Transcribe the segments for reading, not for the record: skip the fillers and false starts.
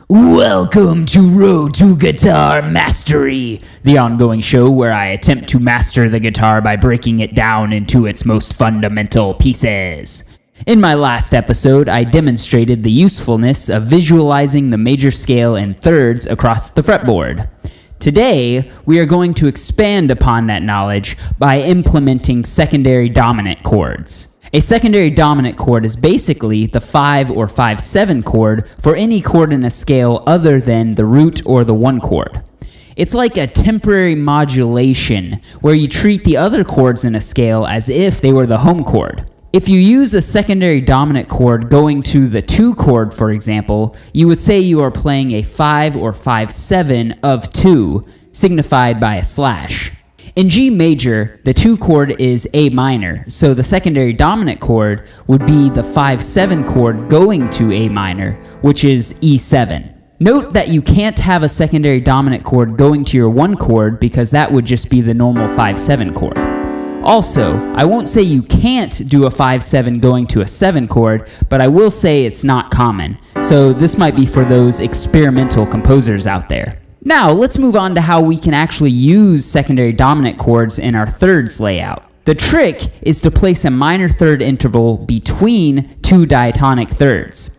Welcome to Road to Guitar Mastery, the ongoing show where I attempt to master the guitar by breaking it down into its most fundamental pieces. In my last episode, I demonstrated the usefulness of visualizing the major scale in thirds across the fretboard. Today, we are going to expand upon that knowledge by implementing secondary dominant chords. A secondary dominant chord is basically the 5 or 5/7 chord for any chord in a scale other than the root or the 1 chord. It's like a temporary modulation where you treat the other chords in a scale as if they were the home chord. If you use a secondary dominant chord going to the 2 chord, for example, you would say you are playing a 5 or 5/7 of 2, signified by a slash. In G major, the 2 chord is A minor, so the secondary dominant chord would be the 5/7 chord going to A minor, which is E7. Note that you can't have a secondary dominant chord going to your 1 chord because that would just be the normal 5/7 chord. Also, I won't say you can't do a 5/7 going to a 7 chord, but I will say it's not common, so this might be for those experimental composers out there. Now, let's move on to how we can actually use secondary dominant chords in our thirds layout. The trick is to place a minor third interval between 2 diatonic thirds.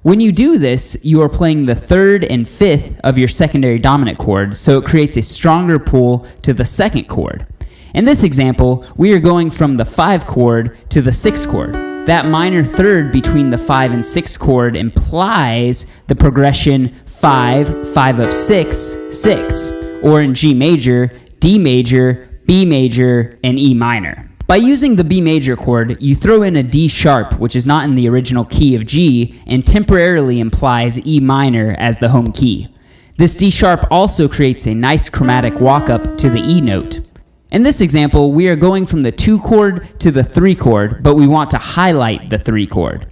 When you do this, you are playing the 3rd and 5th of your secondary dominant chord, so it creates a stronger pull to the 2nd chord. In this example, we are going from the 5 chord to the 6 chord. That minor third between the 5 and 6 chord implies the progression 5, 5 of 6, 6, or in G major, D major, B major, and E minor. By using the B major chord, you throw in a D sharp, which is not in the original key of G, and temporarily implies E minor as the home key. This D sharp also creates a nice chromatic walk-up to the E note. In this example, we are going from the 2 chord to the 3 chord, but we want to highlight the 3 chord.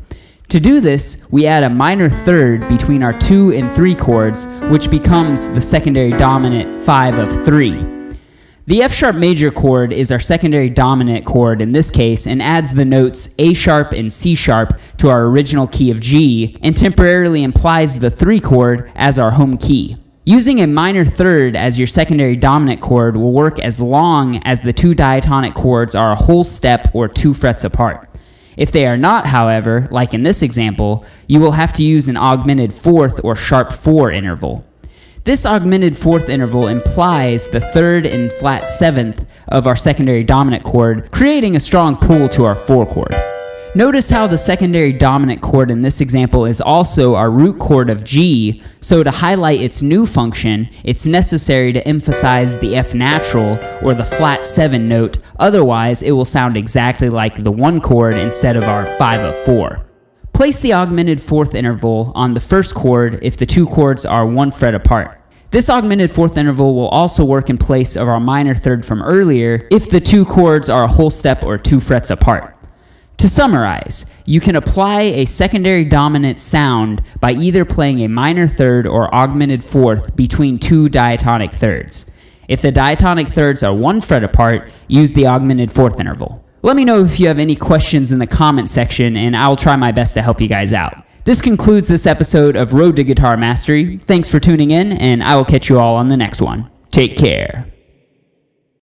To do this, we add a minor third between our 2 and 3 chords, which becomes the secondary dominant 5 of 3. The F sharp major chord is our secondary dominant chord in this case and adds the notes A sharp and C sharp to our original key of G and temporarily implies the 3 chord as our home key. Using a minor third as your secondary dominant chord will work as long as the 2 diatonic chords are a whole step or 2 frets apart. If they are not, however, like in this example, you will have to use an augmented 4th or sharp 4 interval. This augmented 4th interval implies the 3rd and flat 7th of our secondary dominant chord, creating a strong pull to our 4 chord. Notice how the secondary dominant chord in this example is also our root chord of G, so to highlight its new function, it's necessary to emphasize the F natural or the flat 7 note, otherwise it will sound exactly like the 1 chord instead of our 5 of 4. Place the augmented 4th interval on the 1st chord if the 2 chords are 1 fret apart. This augmented 4th interval will also work in place of our minor third from earlier if the 2 chords are a whole step or 2 frets apart. To summarize, you can apply a secondary dominant sound by either playing a minor third or augmented 4th between 2 diatonic thirds. If the diatonic thirds are 1 fret apart, use the augmented 4th interval. Let me know if you have any questions in the comment section and I'll try my best to help you guys out. This concludes this episode of Road to Guitar Mastery. Thanks for tuning in and I will catch you all on the next one. Take care.